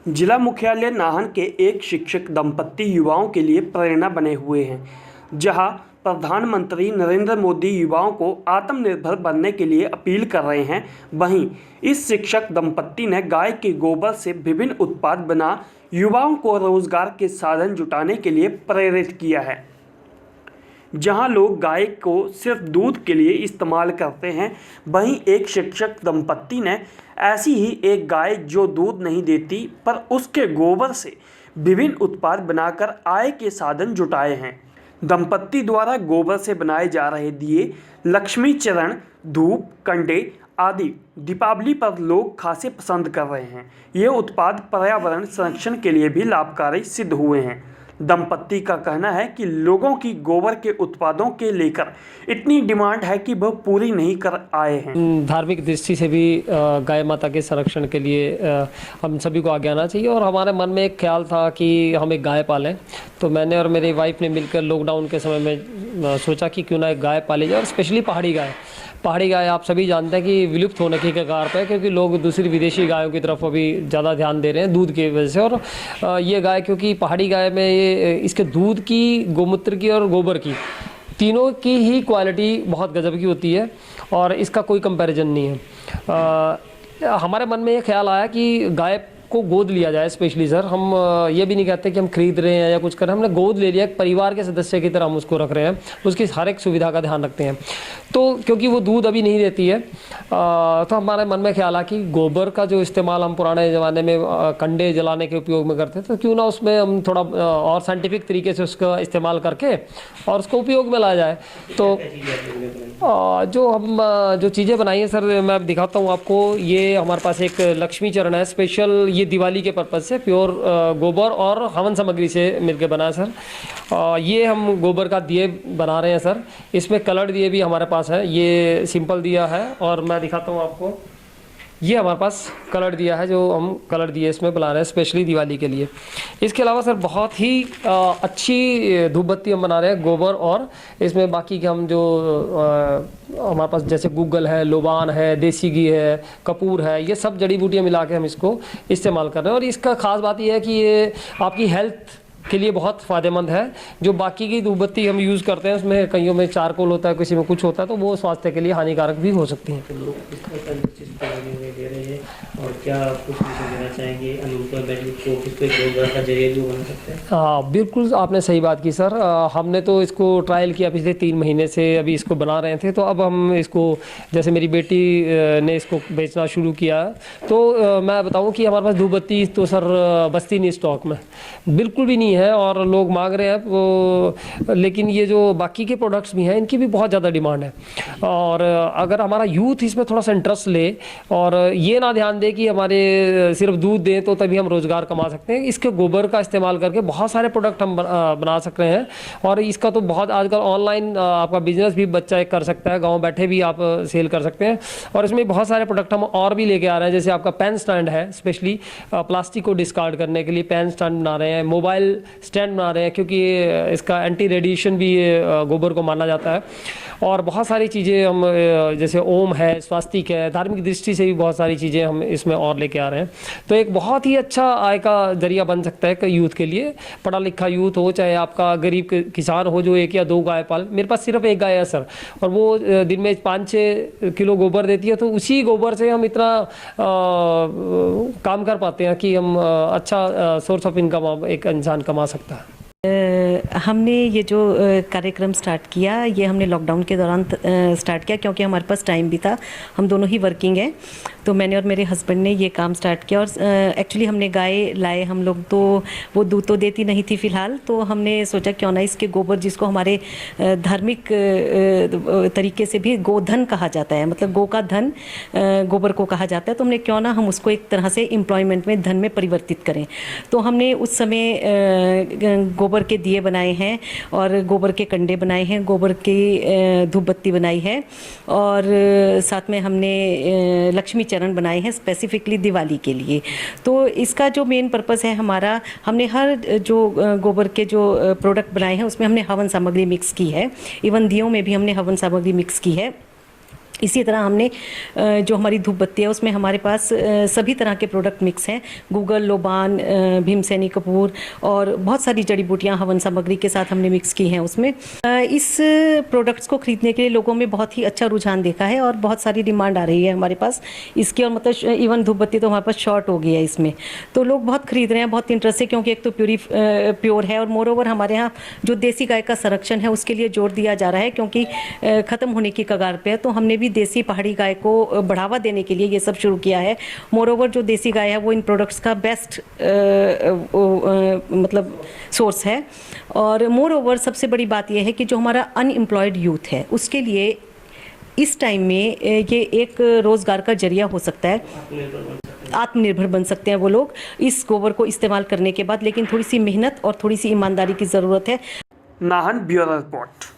जिला मुख्यालय नाहन के एक शिक्षक दंपत्ति युवाओं के लिए प्रेरणा बने हुए हैं, जहां प्रधानमंत्री नरेंद्र मोदी युवाओं को आत्मनिर्भर बनने के लिए अपील कर रहे हैं। वहीं इस शिक्षक दंपत्ति ने गाय के गोबर से विभिन्न उत्पाद बना युवाओं को रोजगार के साधन जुटाने के लिए प्रेरित किया है। जहां लोग गाय को सिर्फ दूध के लिए इस्तेमाल करते हैं, वहीं एक शिक्षक दंपत्ति ने ऐसी ही एक गाय जो दूध नहीं देती पर उसके गोबर से विभिन्न उत्पाद बनाकर आय के साधन जुटाए हैं। दंपत्ति द्वारा गोबर से बनाए जा रहे दिए, लक्ष्मी चरण, धूप, कंडे आदि दीपावली पर लोग खासे पसंद कर रहे हैं। ये उत्पाद पर्यावरण संरक्षण के लिए भी लाभकारी सिद्ध हुए हैं। दंपत्ति का कहना है कि लोगों की गोबर के उत्पादों के लेकर इतनी डिमांड है कि वह पूरी नहीं कर आए हैं। धार्मिक दृष्टि से भी गाय माता के संरक्षण के लिए हम सभी को आगे आना चाहिए और हमारे मन में एक ख्याल था कि हम एक गाय पालें। तो मैंने और मेरी वाइफ ने मिलकर लॉकडाउन के समय में सोचा कि क्यों ना एक गाय पाली जाए, और स्पेशली पहाड़ी गाय आप सभी जानते हैं कि विलुप्त होने की कगार पर है, क्योंकि लोग दूसरी विदेशी गायों की तरफ अभी ज़्यादा ध्यान दे रहे हैं दूध की वजह से। और ये गाय, क्योंकि पहाड़ी गाय में ये इसके दूध की, गोमूत्र की और गोबर की, तीनों की ही क्वालिटी बहुत गजब की होती है और इसका कोई कंपैरिजन नहीं है। हमारे मन में ये ख्याल आया कि गाय को गोद लिया जाए। स्पेशली सर, हम ये भी नहीं कहते कि हम खरीद रहे हैं या कुछ कर रहे हैं, हमने गोद ले लिया, एक परिवार के सदस्य की तरह हम उसको रख रहे हैं, उसकी हर एक सुविधा का ध्यान रखते हैं। तो क्योंकि वो दूध अभी नहीं देती है, तो हमारे मन में ख्याल आया कि गोबर का जो इस्तेमाल हम पुराने ज़माने में कंडे जलाने के उपयोग में करते थे, तो क्यों ना उसमें हम थोड़ा और साइंटिफिक तरीके से उसका इस्तेमाल करके और उसको उपयोग में लाया जाए। तो जो चीज़ें बनाई हैं सर, मैं दिखाता हूँ आपको। ये हमारे पास एक लक्ष्मी चरण है, स्पेशल ये दिवाली के पर्पज़ से प्योर गोबर और हवन सामग्री से मिलकर बना है सर। ये हम गोबर का दिए बना रहे हैं सर। इसमें कलर्ड दिए भी हमारे पास है, ये सिंपल दिया है और मैं दिखाता हूँ आपको। ये हमारे पास कलर दिया है, जो हम कलर दिए इसमें बना रहे हैं स्पेशली दिवाली के लिए। इसके अलावा सर बहुत ही अच्छी धूप बत्ती हम बना रहे हैं गोबर, और इसमें बाकी के हम जो हमारे पास जैसे गूगल है, लोबान है, देसी घी है, कपूर है, ये सब जड़ी बूटियाँ मिला के हम इसको इस्तेमाल कर रहे हैं। और इसका ख़ास बात यह है कि ये आपकी हेल्थ के लिए बहुत फ़ायदेमंद है। जो बाकी की धूप बत्ती हम यूज़ करते हैं उसमें कईयों में चारकोल होता है, किसी में कुछ होता है, तो वो स्वास्थ्य के लिए हानिकारक भी हो सकती हैं। और क्या कुछ देना चाहेंगे अनएम्प्लॉयमेंट को, किस पे रोजगार का जरिया भी बन सकता है? हाँ बिल्कुल, आपने सही बात की सर। हमने तो इसको ट्रायल किया पिछले 3 महीने से, अभी इसको बना रहे थे। तो अब हम इसको, जैसे मेरी बेटी ने इसको बेचना शुरू किया, तो मैं बताऊं कि हमारे पास धूप बत्ती तो सर बस्ती नहीं, स्टॉक में बिल्कुल भी नहीं है, और लोग मांग रहे हैं वो। लेकिन ये जो बाकी के प्रोडक्ट्स भी हैं, इनकी भी बहुत ज़्यादा डिमांड है। और अगर हमारा यूथ इसमें थोड़ा सा इंटरेस्ट ले और ये ना ध्यान दे कि हमारे सिर्फ दूध दें तो तभी हम रोज़गार कमा सकते हैं, इसके गोबर का इस्तेमाल करके बहुत सारे प्रोडक्ट हम बना सकते हैं। और इसका तो बहुत आजकल ऑनलाइन आपका बिजनेस भी बच्चा कर सकता है, गांव बैठे भी आप सेल कर सकते हैं। और इसमें बहुत सारे प्रोडक्ट हम और भी लेके आ रहे हैं, जैसे आपका पेन स्टैंड है, स्पेशली प्लास्टिक को डिस्कार्ड करने के लिए पेन स्टैंड बना रहे हैं, मोबाइल स्टैंड बना रहे हैं, क्योंकि इसका एंटी रेडिएशन भी गोबर को माना जाता है। और बहुत सारी चीज़ें हम, जैसे ओम है, स्वास्तिक है, धार्मिक दृष्टि से भी बहुत सारी चीज़ें हम इसमें और लेके आ रहे हैं। तो एक बहुत ही अच्छा आय का जरिया बन सकता है यूथ के लिए। पढ़ा लिखा यूथ हो, चाहे आपका गरीब किसान हो जो 1 या 2 गाय पाल, मेरे पास सिर्फ 1 गाय है सर, और वो दिन में 5-6 किलो गोबर देती है। तो उसी गोबर से हम इतना काम कर पाते हैं कि हम अच्छा सोर्स ऑफ इनकम एक इंसान कमा सकता है। हमने ये जो कार्यक्रम स्टार्ट किया, ये हमने लॉकडाउन के दौरान स्टार्ट किया, क्योंकि हमारे पास टाइम भी था, हम दोनों ही वर्किंग हैं। तो मैंने और मेरे हस्बैंड ने ये काम स्टार्ट किया। और एक्चुअली हमने गाय लाए हम लोग, तो वो दूध तो देती नहीं थी फ़िलहाल। तो हमने सोचा क्यों ना इसके गोबर, जिसको हमारे धार्मिक तरीके से भी गोधन कहा जाता है, मतलब गौ का धन गोबर को कहा जाता है, तो हमने क्यों ना हम उसको एक तरह से एम्प्लॉयमेंट में, धन में परिवर्तित करें। तो हमने उस समय गोबर के दिए बनाए हैं और गोबर के कंडे बनाए हैं, गोबर की धूप बत्ती बनाई है, और साथ में हमने लक्ष्मी चरण बनाए हैं स्पेसिफिकली दिवाली के लिए। तो इसका जो मेन पर्पस है हमारा, हमने हर जो गोबर के जो प्रोडक्ट बनाए हैं उसमें हमने हवन सामग्री मिक्स की है। इवन दियों में भी हमने हवन सामग्री मिक्स की है। इसी तरह हमने जो हमारी धूप बत्ती है उसमें हमारे पास सभी तरह के प्रोडक्ट मिक्स हैं, गूगल, लोबान, भीमसेनी कपूर और बहुत सारी जड़ी बूटियां हवन सामग्री के साथ हमने मिक्स की हैं उसमें। इस प्रोडक्ट्स को खरीदने के लिए लोगों में बहुत ही अच्छा रुझान देखा है और बहुत सारी डिमांड आ रही है हमारे पास इसकी, और मतलब इवन धूप बत्ती तो हमारे पास शॉर्ट हो गई है इसमें, तो लोग बहुत खरीद रहे हैं, बहुत इंटरेस्ट है, क्योंकि एक तो प्योर है और मोर ओवर हमारे यहाँ जो देसी गाय का संरक्षण है उसके लिए जोर दिया जा रहा है, क्योंकि ख़त्म होने की कगार पे है। तो हमने भी देसी पहाड़ी गाय को बढ़ावा देने के लिए ये सब शुरू किया है। मोर ओवर जो देसी गाय है वो इन प्रोडक्ट्स का बेस्ट मतलब सोर्स है। और मोर ओवर सबसे बड़ी बात यह है कि जो हमारा अनएम्प्लॉयड यूथ है उसके लिए इस टाइम में ये एक रोज़गार का जरिया हो सकता है, आत्मनिर्भर बन सकते हैं वो लोग इस गोबर को इस्तेमाल करने के बाद, लेकिन थोड़ी सी मेहनत और थोड़ी सी ईमानदारी की ज़रूरत है। Nahan bureau report.